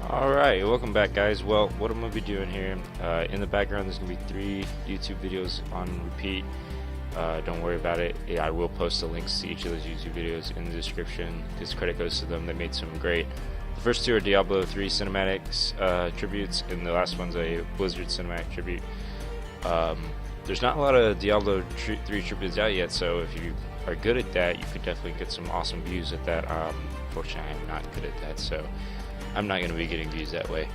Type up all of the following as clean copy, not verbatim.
Alright, welcome back guys. Well, what I'm going to be doing here, in the background there's going to be 3 YouTube videos on repeat. Don't worry about it. Yeah, I will post the links to each of those YouTube videos in the description, because credit goes to them. They made some great. The first 2 are Diablo 3 cinematics tributes, and the last one's a Blizzard cinematic tribute. There's not a lot of Diablo 3 tributes out yet, so if you are good at that, you could definitely get some awesome views at that. Fortunately, I'm not good at that, so I'm not going to be getting views that way.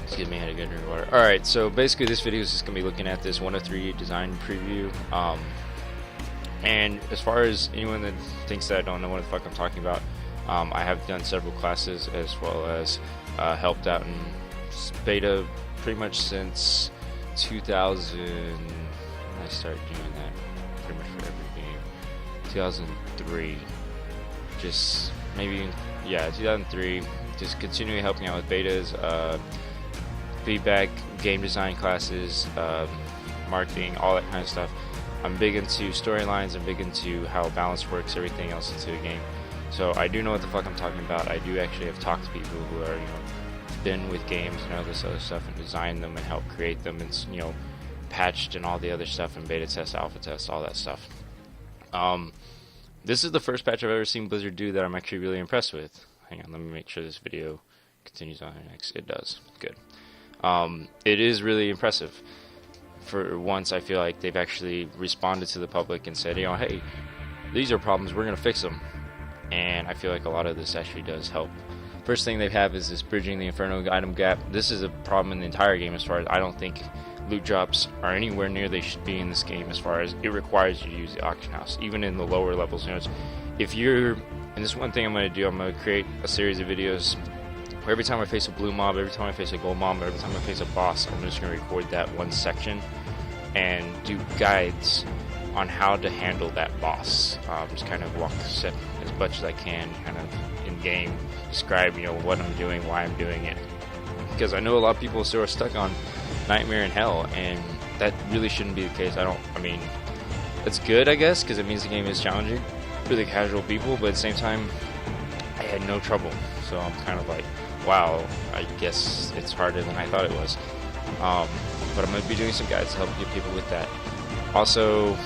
Excuse me, I had a good drink of water. Alright, so basically this video is just going to be looking at this 103 design preview. And as far as anyone that thinks that I don't know what the fuck I'm talking about, I have done several classes as well as helped out in beta pretty much since 2000. I started doing that pretty much for every game. 2003. Just maybe, yeah, 2003. Just continuing helping out with betas, feedback, game design classes, marketing, all that kind of stuff. I'm big into storylines. I'm big into how balance works, everything else into a game. So I do know what the fuck I'm talking about. I do actually have talked to people who are, been with games and all this other stuff and designed them and helped create them and, patched and all the other stuff and beta test, alpha test, all that stuff. This is the first patch I've ever seen Blizzard do that I'm actually really impressed with. Hang on, let me make sure this video continues on next. It does. Good. It is really impressive. For once, I feel like they've actually responded to the public and said, hey, these are problems, we're going to fix them. And I feel like a lot of this actually does help. First thing they have is this bridging the Inferno item gap. This is a problem in the entire game as far as I don't think loot drops are anywhere near they should be in this game, as far as it requires you to use the auction house, even in the lower levels. If you're, and this is one thing I'm going to do, I'm going to create a series of videos where every time I face a blue mob, every time I face a gold mob, every time I face a boss, I'm just going to record that one section and do guides on how to handle that boss. Just kind of walk as much as I can, kind of in game, describe what I'm doing, why I'm doing it, because I know a lot of people still are stuck on Nightmare in Hell, and that really shouldn't be the case. I mean, it's good, I guess, because it means the game is challenging for the casual people, but at the same time, I had no trouble, so I'm kind of like, wow, I guess it's harder than I thought it was. But I'm going to be doing some guides to help get people with that. Also,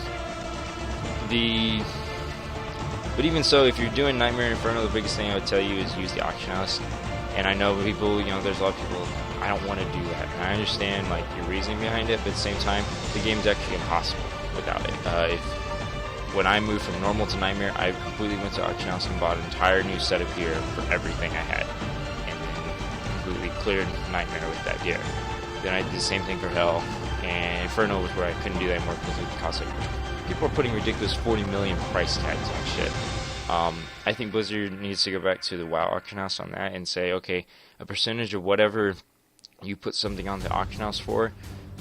but even so, if you're doing Nightmare Inferno, the biggest thing I would tell you is use the auction house. And I know people, there's a lot of people, I don't want to do that. And I understand your reasoning behind it, but at the same time, the game's actually impossible without it. When I moved from normal to Nightmare, I completely went to auction house and bought an entire new set of gear for everything I had, and then completely cleared Nightmare with that gear. Then I did the same thing for Hell, and Inferno was where I couldn't do that anymore because it cost people are putting ridiculous 40 million price tags on shit. I think Blizzard needs to go back to the WoW auction house on that and say, okay, a percentage of whatever you put something on the auction house for,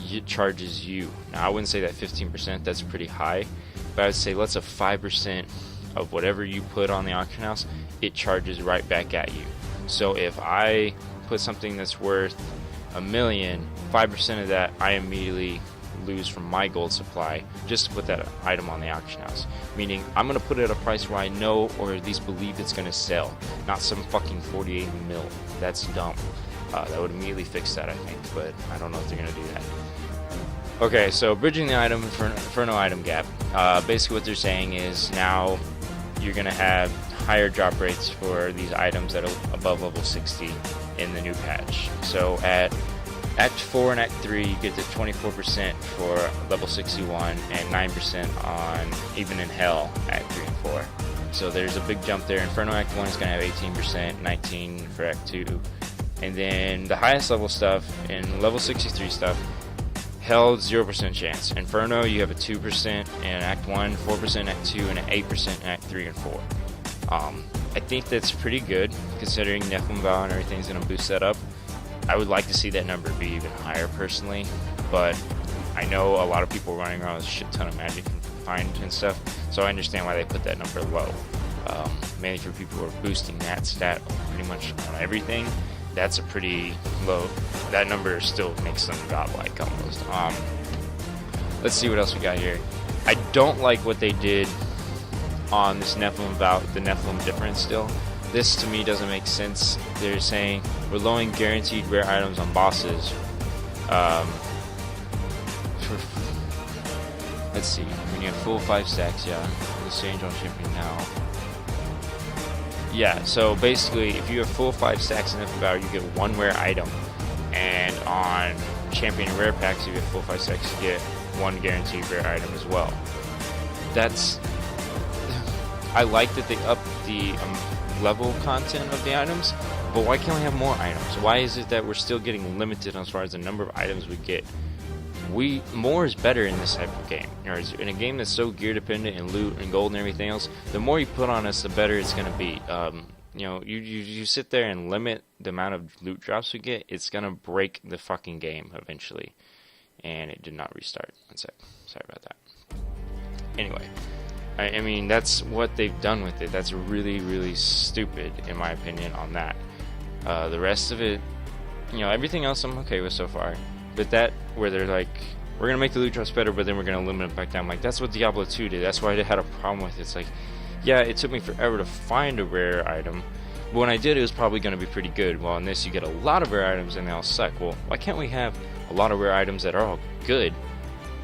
it charges you. Now, I wouldn't say that 15%, that's pretty high, but I would say let's say 5% of whatever you put on the auction house, it charges right back at you. So if I put something that's worth $1 million, 5% of that I immediately lose from my gold supply just to put that item on the auction house. Meaning, I'm going to put it at a price where I know or at least believe it's going to sell, not some fucking 48 mil. That's dumb. That would immediately fix that, I think, but I don't know if they're going to do that. Okay, so bridging the Inferno item gap. Basically what they're saying is now you're going to have higher drop rates for these items that are above level 60 in the new patch. So at Act 4 and Act 3, you get the 24% for level 61 and 9% on even in Hell, Act 3 and 4. So there's a big jump there. Inferno Act 1 is going to have 18%, 19% for Act 2. And then the highest level stuff, in level 63 stuff, Hell, 0% chance. Inferno, you have a 2% in Act 1, 4% in Act 2, and an 8% in Act 3 and 4. I think that's pretty good, considering Nephilim Vow and everything's going to boost that up. I would like to see that number be even higher personally, but I know a lot of people running around with a shit ton of magic find and stuff, so I understand why they put that number low. Mainly for people who are boosting that stat pretty much on everything. That's a pretty low. That number still makes them godlike almost. Let's see what else we got here. I don't like what they did on this Nephilim Vow, the Nephilim difference still. this to me doesn't make sense. They're saying we're lowering guaranteed rare items on bosses. Let's see, when you have full 5 stacks, yeah, let's change on shipping now. Yeah, so basically, if you have full 5 stacks in Infinite Valor, you get 1 rare item, and on Champion and Rare Packs, if you have full 5 stacks, you get 1 guaranteed rare item as well. That's, I like that they up the level content of the items, but why can't we have more items? Why is it that we're still getting limited as far as the number of items we get? More is better in this type of game. In a game that's so gear dependent and loot and gold and everything else, the more you put on us, the better it's going to be. You know, you sit there and limit the amount of loot drops we get, it's going to break the fucking game eventually. And it did not restart. One sec. Sorry about that. Anyway, I mean, that's what they've done with it. That's really, really stupid, in my opinion, on that. The rest of it, you know, everything else I'm okay with so far. But that, where they're like, we're going to make the loot drops better, but then we're going to limit it back down. Like, that's what Diablo 2 did. That's why I had a problem with it. It's like, yeah, it took me forever to find a rare item. But when I did, it was probably going to be pretty good. Well, in this, you get a lot of rare items and they all suck. Well, why can't we have a lot of rare items that are all good?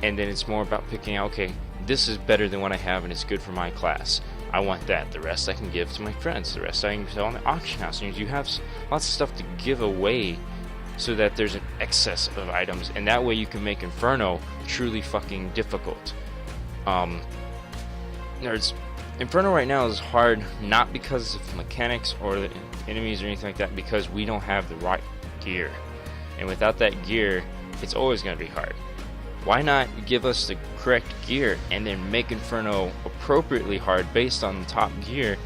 And then it's more about picking out, okay, this is better than what I have and it's good for my class. I want that. The rest I can give to my friends. The rest I can sell on the auction house. And you have lots of stuff to give away, so that there's an excess of items, and that way you can make Inferno truly fucking difficult. Inferno right now is hard, not because of mechanics or the enemies or anything like that, because we don't have the right gear. And without that gear, it's always going to be hard. Why not give us the correct gear and then make Inferno appropriately hard based on the top gear?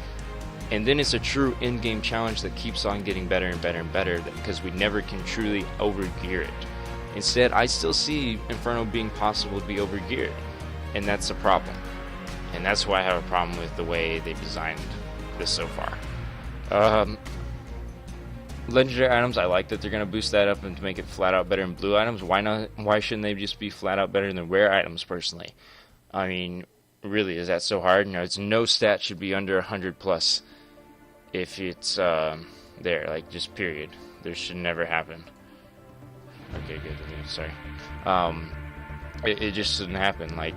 And then it's a true in-game challenge that keeps on getting better and better and better, because we never can truly overgear it. Instead, I still see Inferno being possible to be overgeared, and that's the problem. And that's why I have a problem with the way they've designed this so far. Legendary items, I like that they're going to boost that up and to make it flat out better than blue items. Why not? Why shouldn't they just be flat out better than rare items, personally? I mean, really, is that so hard? No, it's no stat should be under 100 plus. If it's there, like, just period. There should never happen. Okay, good. Sorry. It just shouldn't happen. Like,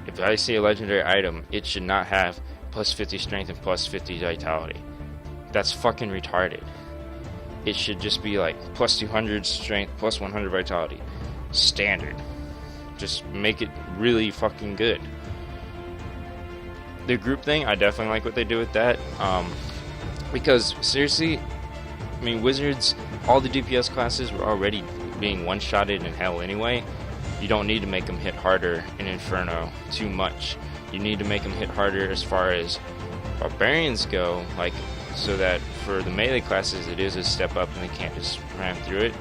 if I see a legendary item, it should not have plus 50 strength and plus 50 vitality. That's fucking retarded. It should just be like plus 200 strength, plus 100 vitality. Standard. Just make it really fucking good. The group thing, I definitely like what they do with that. Because, seriously, I mean, Wizards, all the DPS classes were already being one-shotted in hell anyway. You don't need to make them hit harder in Inferno too much. You need to make them hit harder as far as Barbarians go, like, so that for the melee classes it is a step up and they can't just ram through it.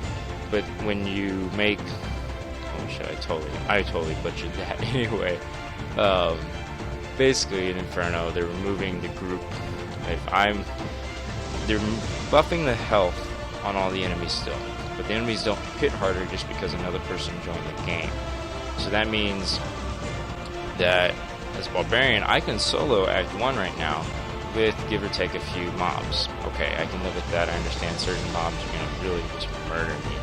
But when you make... oh shit, I totally butchered that anyway. Basically, in Inferno, they're removing the group. They're buffing the health on all the enemies still, but the enemies don't hit harder just because another person joined the game. So that means that as Barbarian, I can solo Act 1 right now with give or take a few mobs. Okay, I can live with that. I understand certain mobs are going to really just murder me.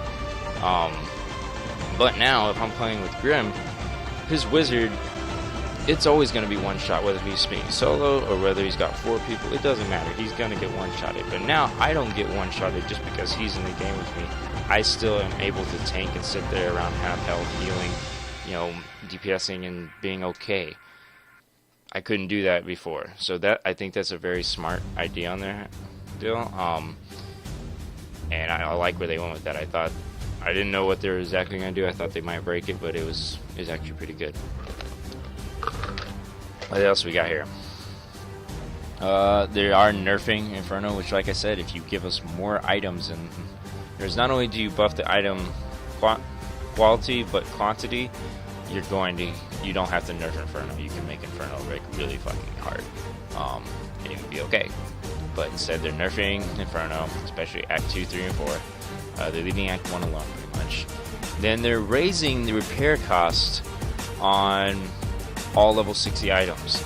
But now, if I'm playing with Grim, his wizard, it's always going to be one shot, whether he's being solo or whether he's got 4 people. It doesn't matter. He's going to get one shotted. But now I don't get one shotted just because he's in the game with me. I still am able to tank and sit there around half health, healing, you know, DPSing and being okay. I couldn't do that before. So that, I think that's a very smart idea on their deal. And I like where they went with that. I didn't know what they were exactly going to do. I thought they might break it, but it was actually pretty good. What else we got here? They are nerfing Inferno, which, like I said, if you give us more items, and there's not only do you buff the item quality but quantity, you don't have to nerf Inferno. You can make Inferno really fucking hard, and it would be okay. But instead, they're nerfing Inferno, especially Act 2, 3, and 4. They're leaving Act 1 alone, pretty much. Then they're raising the repair cost on all level 60 items.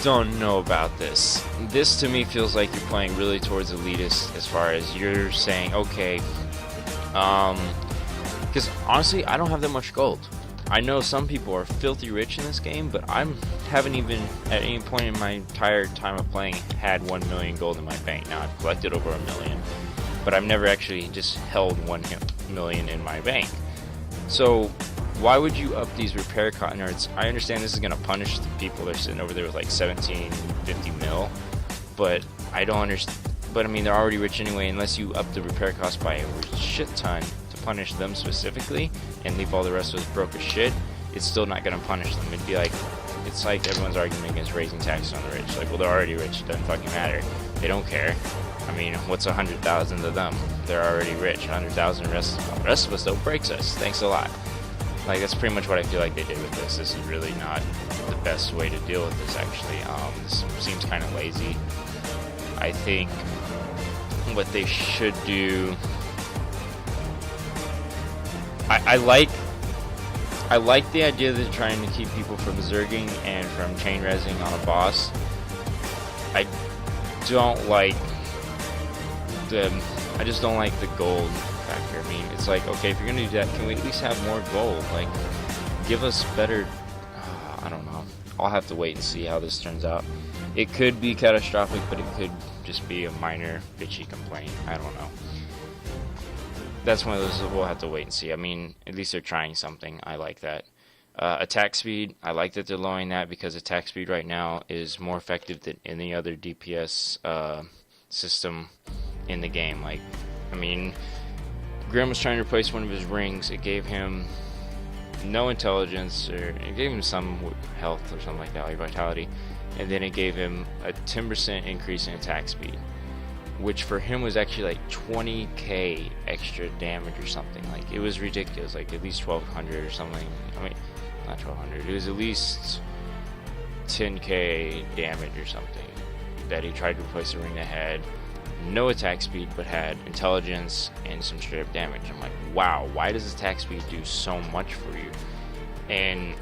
don't know about this. This to me feels like you're playing really towards elitist as far as you're saying, okay, because honestly, I don't have that much gold. I know some people are filthy rich in this game, but I haven't even at any point in my entire time of playing had 1 million gold in my bank. Now I've collected over 1 million, but I've never actually just held 1 million in my bank. So why would you up these repair costs? I understand this is going to punish the people that are sitting over there with like 1750 mil, but I don't understand. But I mean, they're already rich anyway, unless you up the repair cost by a shit ton to punish them specifically and leave all the rest of us broke as shit. It's still not going to punish them. It'd be like, it's like everyone's argument against raising taxes on the rich. Like, well, they're already rich, it doesn't fucking matter. They don't care. I mean, what's 100,000 to them? They're already rich. 100,000, the rest of us don't breaks us. Thanks a lot. Like, that's pretty much what I feel like they did with this. This is really not the best way to deal with this, actually. This seems kind of lazy. I think what they should do... I like the idea that they're trying to keep people from zerging and from chain resing on a boss. I don't like I just don't like the gold factor. I mean, it's like, okay, if you're gonna do that, can we at least have more gold? Like, give us better. I don't know. I'll have to wait and see how this turns out. It could be catastrophic, but it could just be a minor bitchy complaint. I don't know. That's one of those we'll have to wait and see. I mean, at least they're trying something. I like that. Attack speed, I like that they're lowering that because attack speed right now is more effective than any other DPS system in the game. Like, I mean, Grim was trying to replace one of his rings. It gave him no intelligence, or it gave him some health or something like that, like vitality, and then it gave him a 10% increase in attack speed, which for him was actually like 20k extra damage or something. Like, it was ridiculous, like at least 1200 or something. I mean, not 1200, it was at least 10k damage or something that he tried to replace a ring that had no attack speed but had intelligence and some straight up damage. I'm like, wow, why does attack speed do so much for you? And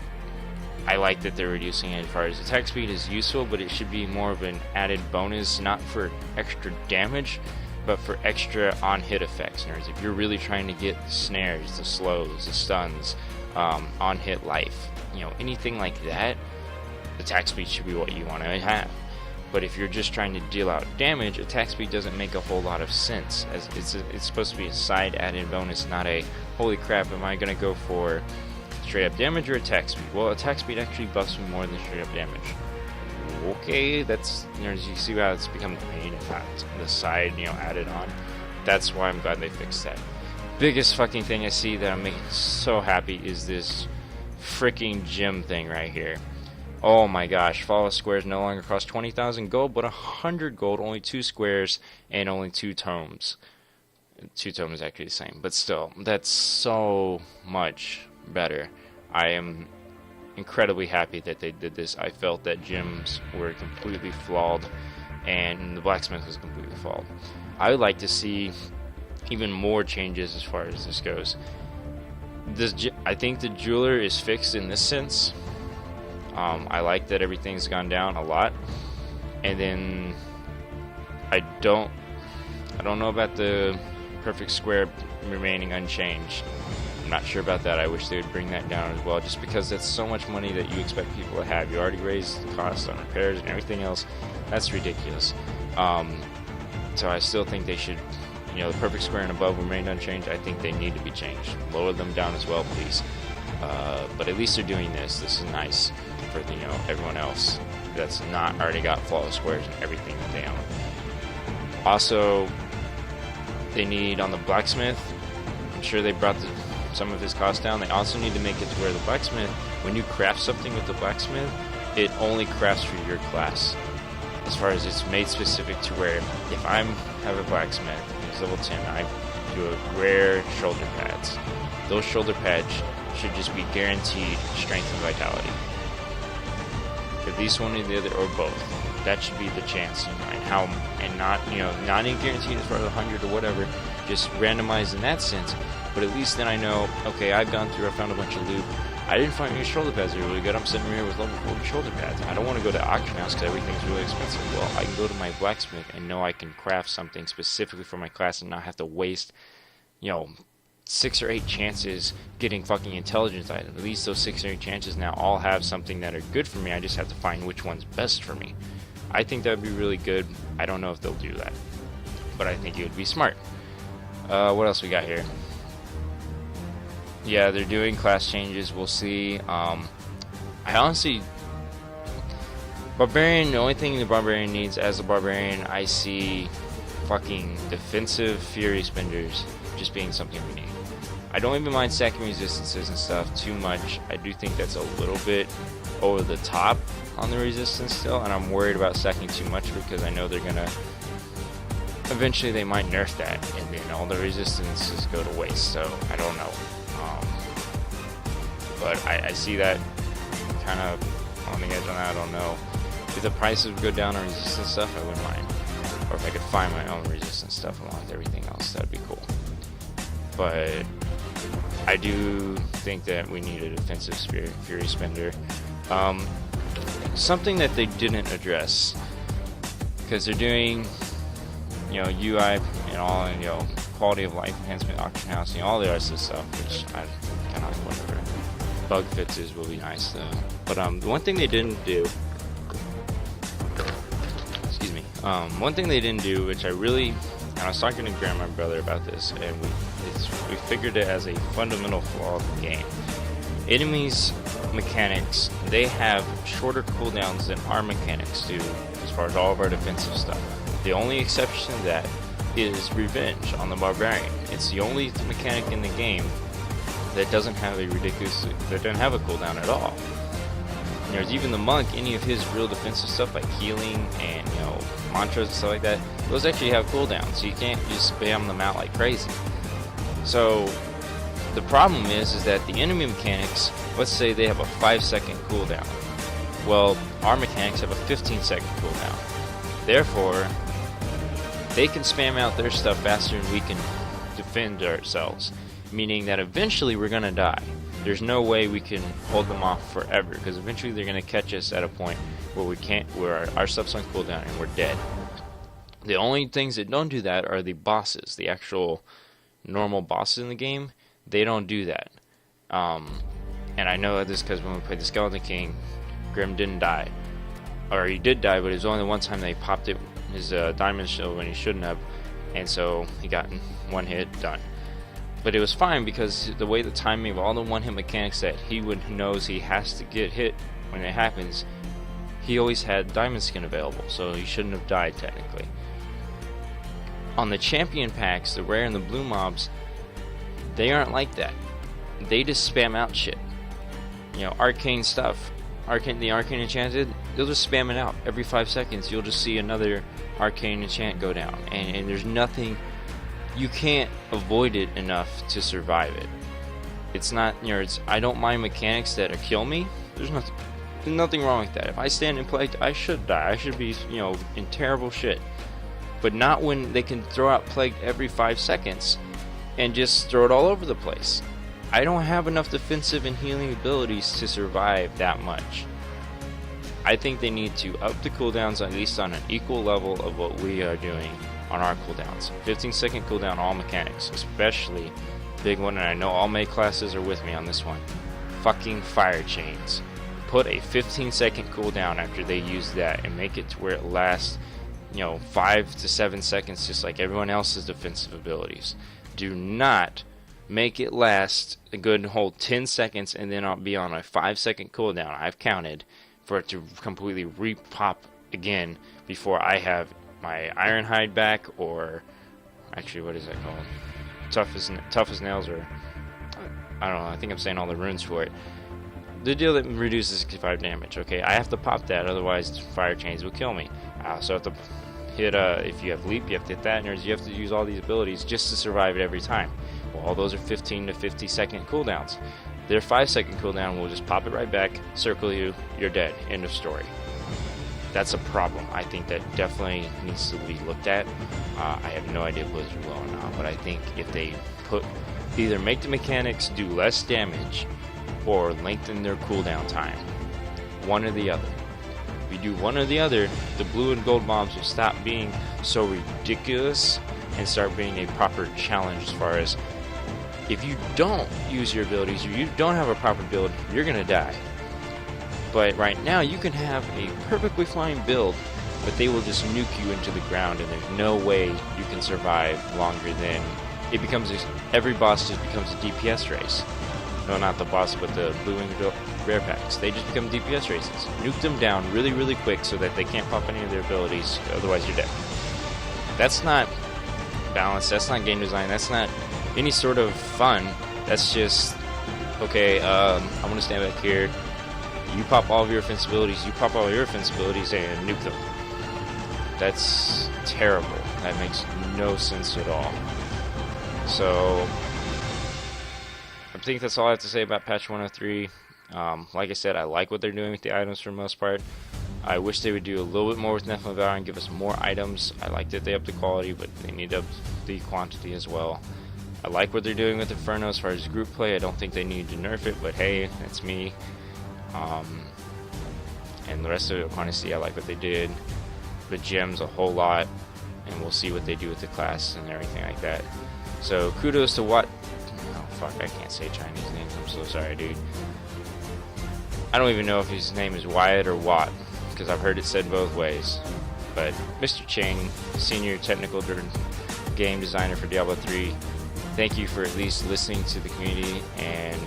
I like that they're reducing it as far as attack speed is useful, but it should be more of an added bonus, not for extra damage, but for extra on-hit effects. Nerds, if you're really trying to get the snares, the slows, the stuns, on-hit life, you know, anything like that, attack speed should be what you want to have. But if you're just trying to deal out damage, attack speed doesn't make a whole lot of sense, as it's supposed to be a side added bonus, not a, holy crap, am I going to go for straight up damage or attack speed? Well, attack speed actually buffs me more than straight up damage. Okay, that's, you know, you see how it's become the main, if not the side, you know, added on. That's why I'm glad they fixed that. Biggest fucking thing I see that I'm making so happy is this freaking gym thing right here. Oh my gosh, follow squares no longer cost 20,000 gold, but 100 gold, only 2 squares, and only 2 tomes. 2 tomes is actually the same, but still, that's so much better. I am incredibly happy that they did this. I felt that gyms were completely flawed, and the blacksmith was completely flawed. I would like to see even more changes as far as this goes. I think the jeweler is fixed in this sense. I like that everything's gone down a lot, and then I don't know about the perfect square remaining unchanged. I'm not sure about that. I wish they would bring that down as well, just because that's so much money that you expect people to have. You already raised the cost on repairs and everything else. That's ridiculous. So I still think they should, you know, the perfect square and above remain unchanged. I think they need to be changed. Lower them down as well, please. But at least they're doing this. This is nice for the, you know, everyone else that's not already got flawless squares and everything that they own. Also, they need on the blacksmith. I'm sure they brought some of his costs down. They also need to make it to where the blacksmith, when you craft something with the blacksmith, it only crafts for your class. As far as it's made specific to where if I have a blacksmith, he's level 10, I do a rare shoulder pads. Those shoulder pads should just be guaranteed strength and vitality. At least one or the other, or both. That should be the chance, you know, and not, you know, not even guaranteed as far as 100 or whatever, just randomized in that sense. But at least then I know, okay, I've gone through, I found a bunch of loot, I didn't find any shoulder pads that are really good. I'm sitting here with level 40 shoulder pads. I don't want to go to auction house because everything's really expensive. Well, I can go to my blacksmith and know I can craft something specifically for my class and not have to waste, 6 or 8 chances getting fucking intelligence items. At least those 6 or 8 chances now all have something that are good for me. I just have to find which one's best for me. I think that would be really good. I don't know if they'll do that, but I think it would be smart. What else we got here? Yeah, they're doing class changes. We'll see. I honestly, Barbarian, the only thing the Barbarian needs as a Barbarian, I see fucking defensive Fury Spenders just being something we need. I don't even mind stacking resistances and stuff too much. I do think that's a little bit over the top on the resistance still, and I'm worried about stacking too much because I know they're gonna eventually they might nerf that, and then all the resistances go to waste. So I don't know, but I see that kind of on the edge on that. I don't know if the prices would go down on resistance stuff. I wouldn't mind, or if I could find my own resistance stuff along with everything else, that'd be cool. But I do think that we need a defensive Fury Spender. Something that they didn't address, because they're doing, UI and all, and quality of life enhancement, auction house, all the rest of the stuff, which I kind of whatever. Bug fixes will be nice though. But the one thing they didn't do, excuse me, one thing they didn't do, which I was talking to my brother about this, and we figured it as a fundamental flaw of the game. Enemies' mechanics, they have shorter cooldowns than our mechanics do as far as all of our defensive stuff. The only exception to that is Revenge on the Barbarian. It's the only mechanic in the game that doesn't have a cooldown at all. There's even the monk, any of his real defensive stuff like healing and mantras and stuff like that, those actually have cooldowns, so you can't just spam them out like crazy. So the problem is that the enemy mechanics, let's say they have a 5-second cooldown. Well, our mechanics have a 15-second cooldown. Therefore, they can spam out their stuff faster than we can defend ourselves, meaning that eventually we're gonna die. There's no way we can hold them off forever, because eventually they're gonna catch us at a point where our stuff's on cooldown and we're dead. The only things that don't do that are the bosses, the actual normal bosses in the game. They don't do that. And I know this because when we played the Skeleton King, Grim didn't die. Or he did die, but it was only the one time they popped his diamond shield when he shouldn't have. And so he got one hit, done. But it was fine because the way the timing of all the one-hit mechanics that he knows he has to get hit when it happens, he always had diamond skin available, so he shouldn't have died technically. On the champion packs, the rare and the blue mobs, they aren't like that. They just spam out shit. Arcane stuff. The arcane enchanted, they'll just spam it out. Every 5 seconds, you'll just see another arcane enchant go down. And there's nothing, you can't avoid it enough to survive it. It's not, I don't mind mechanics that kill me. There's nothing wrong with that. If I stand in plague, I should die. I should be, in terrible shit. But not when they can throw out plague every 5 seconds and just throw it all over the place. I don't have enough defensive and healing abilities to survive that much. I think they need to up the cooldowns at least on an equal level of what we are doing on our cooldowns. 15-second cooldown all mechanics, especially big one, and I know all May classes are with me on this one. Fucking fire chains. Put a 15-second cooldown after they use that and make it to where it lasts 5 to 7 seconds, just like everyone else's defensive abilities. Do not make it last a good whole 10 seconds and then be on a 5-second cooldown. I've counted for it to completely re-pop again before I have my Ironhide back, or actually, what is that called? Tough as nails, or I don't know. I think I'm saying all the runes for it. The deal that reduces 65 damage. Okay, I have to pop that, otherwise fire chains will kill me. I also have to hit if you have leap, you have to hit that, and you have to use all these abilities just to survive it every time. Well, all those are 15 to 50 second cooldowns. Their 5-second cooldown will just pop it right back, circle you, you're dead. End of story. That's a problem. I think that definitely needs to be looked at. I have no idea if Blizzard will or not, but I think if they either make the mechanics do less damage or lengthen their cooldown time. One or the other. If you do one or the other, the blue and gold mobs will stop being so ridiculous and start being a proper challenge as far as if you don't use your abilities or you don't have a proper build, you're gonna die. But right now you can have a perfectly fine build, but they will just nuke you into the ground and there's no way you can survive longer than it becomes. Every boss just becomes a DPS race. No, not the boss, but the blue and rare packs. They just become DPS races. Nuke them down really, really quick so that they can't pop any of their abilities, otherwise you're dead. That's not balance, that's not game design, that's not any sort of fun. That's just, okay, I'm gonna stand back here, you pop all of your offense abilities, you pop all your offense abilities, and nuke them. That's terrible. That makes no sense at all. So I think that's all I have to say about patch 103. Like I said, I like what they're doing with the items for the most part. I wish they would do a little bit more with Nephilim Valor and give us more items. I like that they upped the quality, but they need to up the quantity as well. I like what they're doing with Inferno as far as group play. I don't think they need to nerf it, but hey, that's me. And the rest of it, honestly, I like what they did. The gems a whole lot, and we'll see what they do with the class and everything like that. So kudos to what? Oh fuck, I can't say Chinese names. I'm so sorry, dude. I don't even know if his name is Wyatt or Watt, because I've heard it said both ways. But Mr. Chang, Senior Technical Game Designer for Diablo 3, thank you for at least listening to the community and,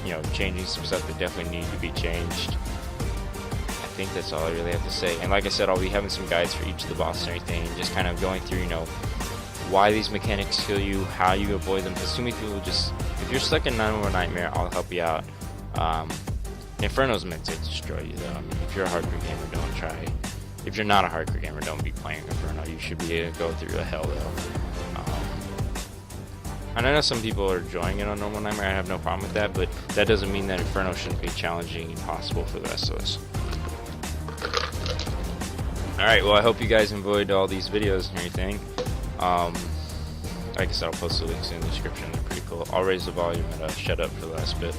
you know, changing some stuff that definitely need to be changed. I think that's all I really have to say. And like I said, I'll be having some guides for each of the bosses and everything, and just kind of going through, you know, why these mechanics kill you, how you avoid them, because too many people just, if you're stuck in 9-1 Nightmare, I'll help you out. Inferno's meant to destroy you though. I mean, if you're a hardcore gamer, don't try. If you're not a hardcore gamer, don't be playing Inferno. You should be able to go through a hell though. And I know some people are enjoying it on normal Nightmare, I have no problem with that, but that doesn't mean that Inferno shouldn't be challenging and impossible for the rest of us. Alright, well I hope you guys enjoyed all these videos and everything. Like I said, I'll post the links in the description, they're pretty cool. I'll raise the volume and shut up for the last bit.